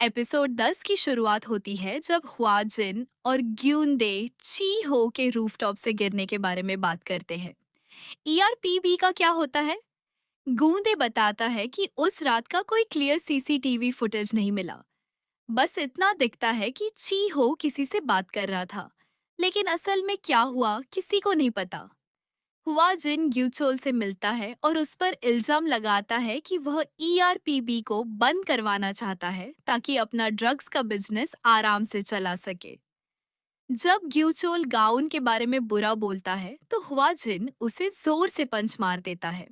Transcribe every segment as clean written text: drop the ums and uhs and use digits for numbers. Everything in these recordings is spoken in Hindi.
एपिसोड 10 की शुरुआत होती है जब हुआ जिन और ग्यूनदे ची हो के रूफटॉप से गिरने के बारे में बात करते हैं। ईआरपीबी का क्या होता है? गूंदे बताता है कि उस रात का कोई क्लियर सीसीटीवी फुटेज नहीं मिला। बस इतना दिखता है कि ची हो किसी से बात कर रहा था, लेकिन असल में क्या हुआ किसी को नहीं पता। हुआ जिन ग्यूचोल से मिलता है और उस पर इल्जाम लगाता है कि वह ईआरपीबी को बंद करवाना चाहता है ताकि अपना ड्रग्स का बिजनेस आराम से चला सके। जब ग्यूचोल गाउन के बारे में बुरा बोलता है तो हुआ जिन उसे जोर से पंच मार देता है।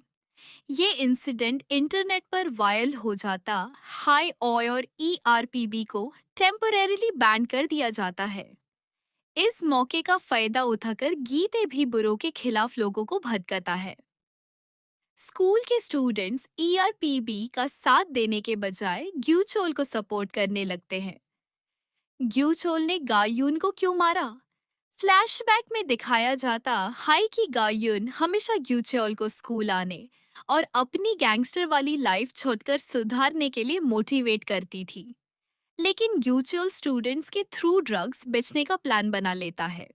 ये इंसिडेंट इंटरनेट पर वायरल हो जाता हाई और ईआरपीबी को टेम्परेरीली बैन कर दिया जाता है। इस मौके का फायदा उठाकर गीते भी बुरों के खिलाफ लोगों को भड़काता है। स्कूल के स्टूडेंट्स ईआरपीबी का साथ देने के बजाय ग्यूचोल को सपोर्ट करने लगते हैं। ग्यूचोल ने गायून को क्यों मारा? फ्लैशबैक में दिखाया जाता हाई की गायून हमेशा ग्यूचोल को स्कूल आने और अपनी गैंगस्टर वाली लाइफ छोड़कर सुधारने के लिए मोटिवेट करती थी। लेकिन ग्यूचोल स्टूडेंट्स के थ्रू ड्रग्स बेचने का प्लान बना लेता है।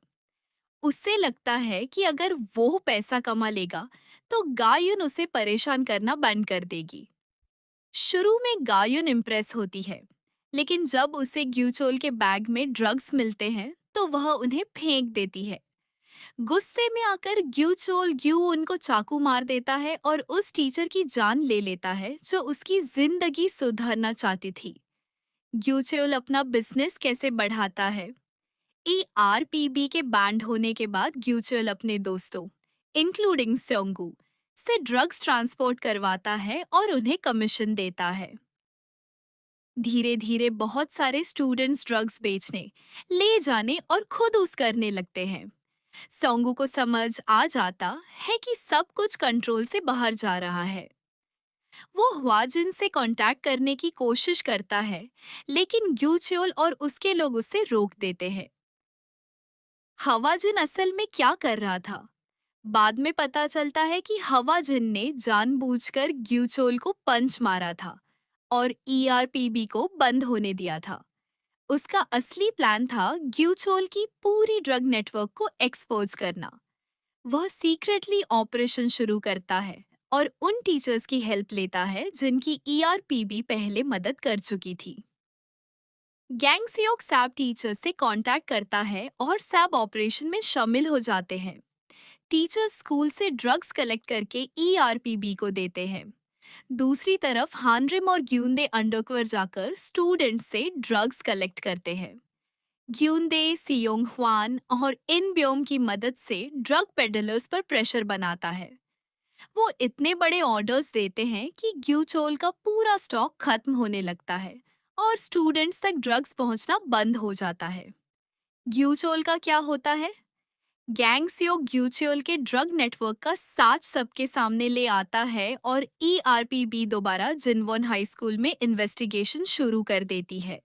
उससे लगता है कि अगर वो पैसा कमा लेगा तो गायुन उसे परेशान करना बंद कर देगी। शुरू में गायुन इम्प्रेस होती है, लेकिन जब उसे ग्यूचोल के बैग में ड्रग्स मिलते हैं तो वह उन्हें फेंक देती है। गुस्से में आकर ग्यूचोल ग्यू उनको चाकू मार देता है और उस टीचर की जान ले लेता है जो उसकी जिंदगी सुधारना चाहती थी। ग्यूचोल अपना बिजनेस कैसे बढ़ाता है? ईआरपीबी के बैंड होने के बाद ग्यूचुअल अपने दोस्तों, इंक्लूडिंग स्योंगू, से ड्रग्स ट्रांसपोर्ट करवाता है और उन्हें कमीशन देता है। धीरे धीरे बहुत सारे स्टूडेंट्स ड्रग्स बेचने, ले जाने और खुद उस करने लगते हैं। सोंगू को समझ आ जाता है कि सब कुछ कंट्रोल से बाहर जा रहा है। वो हुआजिन से कांटेक्ट करने की कोशिश करता है, लेकिन ग्यूचुअल और उसके लोग उसे रोक देते हैं। हवाजिन असल में क्या कर रहा था? बाद में पता चलता है कि हवाजिन ने जानबूझकर ग्यूचोल को पंच मारा था और ईआरपीबी को बंद होने दिया था। उसका असली प्लान था ग्यूचोल की पूरी ड्रग नेटवर्क को एक्सपोज करना। वह सीक्रेटली ऑपरेशन शुरू करता है और उन टीचर्स की हेल्प लेता है जिनकी ईआरपीबी पहले मदद कर चुकी थी। गैंग सियोक सैब टीचर से कांटेक्ट करता है और सैब ऑपरेशन में शामिल हो जाते हैं। टीचर्स स्कूल से ड्रग्स कलेक्ट करके ईआरपीबी को देते हैं। दूसरी तरफ हानरिम और ग्यूंदे अंडरकवर जाकर स्टूडेंट्स से ड्रग्स कलेक्ट करते हैं। ग्यूंदे सियोंग ह्वान और इन ब्योम की मदद से ड्रग पेडलर्स पर प्रेशर बनाता है। वो इतने बड़े ऑर्डर्स देते हैं कि ग्यूचोल का पूरा स्टॉक खत्म होने लगता है और स्टूडेंट्स तक ड्रग्स पहुंचना बंद हो जाता है। ग्यूचोल का क्या होता है? गैंग्सियो ग्यूचियोल के ड्रग नेटवर्क का साच सबके सामने ले आता है और ईआरपीबी दोबारा जिनवॉन हाई स्कूल में इन्वेस्टिगेशन शुरू कर देती है।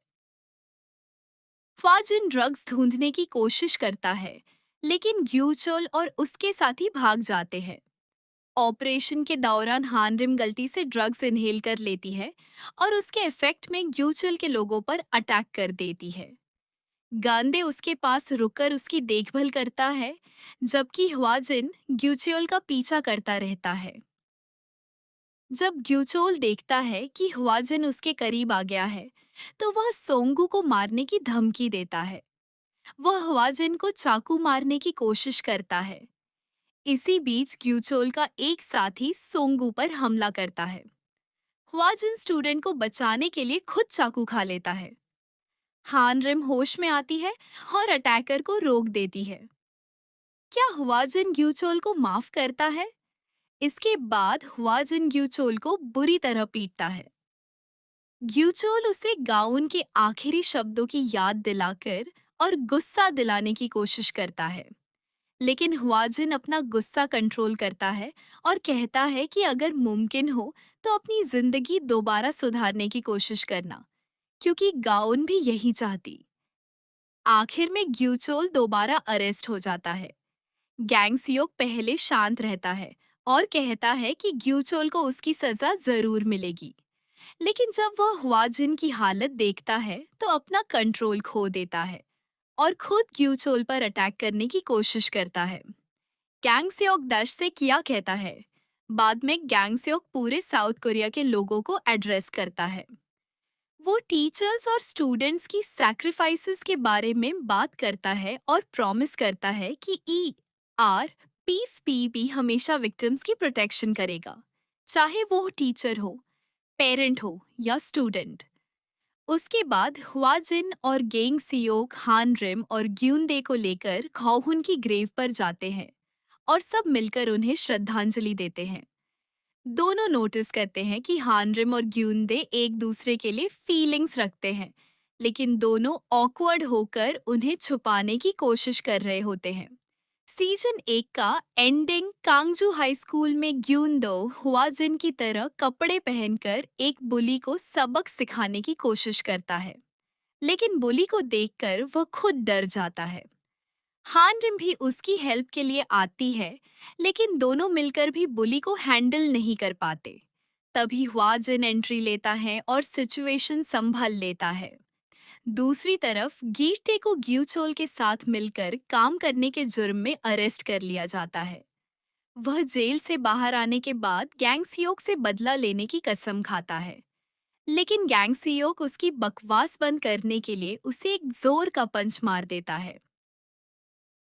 फाजिन ड्रग्स ढूंढने की कोशिश करता है, लेकिन ग्यूचोल और उसके साथी भाग जाते हैं। ऑपरेशन के दौरान हानरिम गलती से ड्रग्स इनहेल कर लेती है और उसके इफेक्ट में ग्यूचोल के लोगों पर अटैक कर देती है। गांधे उसके पास रुककर उसकी देखभाल करता है, जबकि ह्वाजिन ग्यूचोल का पीछा करता रहता है। जब ग्यूचोल देखता है कि ह्वाजिन उसके करीब आ गया है, तो वह सोंगू को मारने की धमकी देता है। वह ह्वाजिन को चाकू मारने की कोशिश करता है। इसी बीच ग्यूचोल का एक साथी सोंगू पर हमला करता है। ह्वाजिन स्टूडेंट को बचाने के लिए खुद चाकू खा लेता है। हानरिम होश में आती है और अटैकर को रोक देती है। क्या हुआजिन ग्यूचोल को माफ करता है? इसके बाद हुआजिन ग्यूचोल को बुरी तरह पीटता है। ग्यूचोल उसे गाउन के आखिरी शब्दों की याद दिलाकर और गुस्सा दिलाने की कोशिश करता है, लेकिन हुआजिन अपना गुस्सा कंट्रोल करता है और कहता है कि अगर मुमकिन हो तो अपनी जिंदगी दोबारा सुधारने की कोशिश करना, क्योंकि गाउन भी यही चाहती। आखिर में ग्यूचोल दोबारा अरेस्ट हो जाता है। गैंगसियोक पहले शांत रहता है और कहता है कि ग्यूचोल को उसकी सजा जरूर मिलेगी। लेकिन जब वह ह्वाजिन की हालत देखता है तो अपना कंट्रोल खो देता है और खुद ग्यूचोल पर अटैक करने की कोशिश करता है। गैंग सेओक दश से किया कहता है। बाद में गैंग सेओक पूरे साउथ कोरिया के लोगों को एड्रेस करता है। वो टीचर्स और स्टूडेंट्स की सैक्रिफाइसेस के बारे में बात करता है और प्रॉमिस करता है कि ई आर पीस पी भी हमेशा विक्टिम्स की प्रोटेक्शन करेगा, चाहे वो टीचर हो, पेरेंट हो या स्टूडेंट। उसके बाद हुआजिन और गेंग सियोक हान रिम और ग्यूनदे को लेकर खौहुन की ग्रेव पर जाते हैं और सब मिलकर उन्हें श्रद्धांजलि देते हैं। दोनों नोटिस करते हैं कि हानरिम और ग्यूनदे एक दूसरे के लिए फीलिंग्स रखते हैं, लेकिन दोनों ऑकवर्ड होकर उन्हें छुपाने की कोशिश कर रहे होते हैं। सीजन 1 का एंडिंग कांगजू हाई स्कूल में ग्यूनदो हुआजिन की तरह कपड़े पहनकर एक बुली को सबक सिखाने की कोशिश करता है, लेकिन बुली को देखकर वह खुद डर जाता है। हानरिम भी उसकी हेल्प के लिए आती है, लेकिन दोनों मिलकर भी बुली को हैंडल नहीं कर पाते। तभी हुआजिन एंट्री लेता है और सिचुएशन संभल लेता है। दूसरी तरफ गीटे को ग्यूचोल के साथ मिलकर काम करने के जुर्म में अरेस्ट कर लिया जाता है। वह जेल से बाहर आने के बाद गैंगसियोक से बदला लेने की कसम खाता है, लेकिन गैंगसियोक उसकी बकवास बंद करने के लिए उसे एक जोर का पंच मार देता है।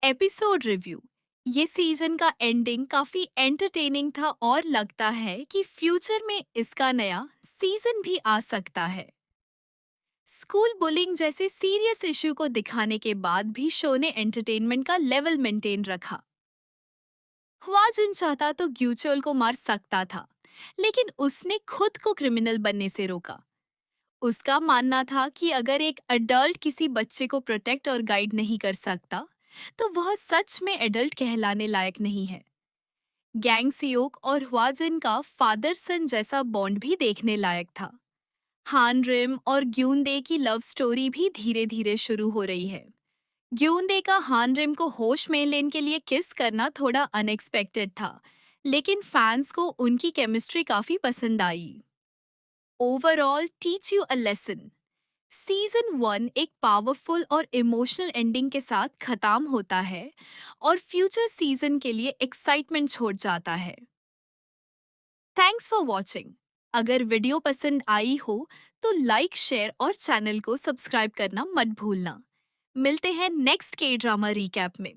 Episode review. ये सीजन का एंडिंग काफी एंटरटेनिंग था और लगता है कि फ्यूचर में इसका नया सीजन भी आ सकता है। स्कूल बुलिंग जैसे सीरियस इश्यू को दिखाने के बाद भी शो ने एंटरटेनमेंट का लेवल मेंटेन रखा। हुआजिन चाहता तो ग्यूचोल को मार सकता था, लेकिन उसने खुद को क्रिमिनल बनने से रोका। उसका मानना था कि अगर एक अडल्ट किसी बच्चे को प्रोटेक्ट और गाइड नहीं कर सकता, तो वह सच में एडल्ट कहलाने लायक नहीं है। गैंग सियोक और हुआजिन का फादर सन जैसा बॉन्ड भी देखने लायक था। हान रिम और ग्यूनदे की लव स्टोरी भी धीरे धीरे शुरू हो रही है। ग्यूनदे का हान रिम को होश में लेने के लिए किस करना थोड़ा अनएक्सपेक्टेड था, लेकिन फैंस को उनकी केमिस्ट्री काफी पसंद आई। Overall teach you a lesson. Season 1 एक पावरफुल और इमोशनल एंडिंग के साथ खत्म होता है और फ्यूचर सीजन के लिए एक्साइटमेंट छोड़ जाता है। Thanks for watching. अगर वीडियो पसंद आई हो तो लाइक, शेयर और चैनल को सब्सक्राइब करना मत भूलना। मिलते हैं नेक्स्ट के ड्रामा रिकैप में।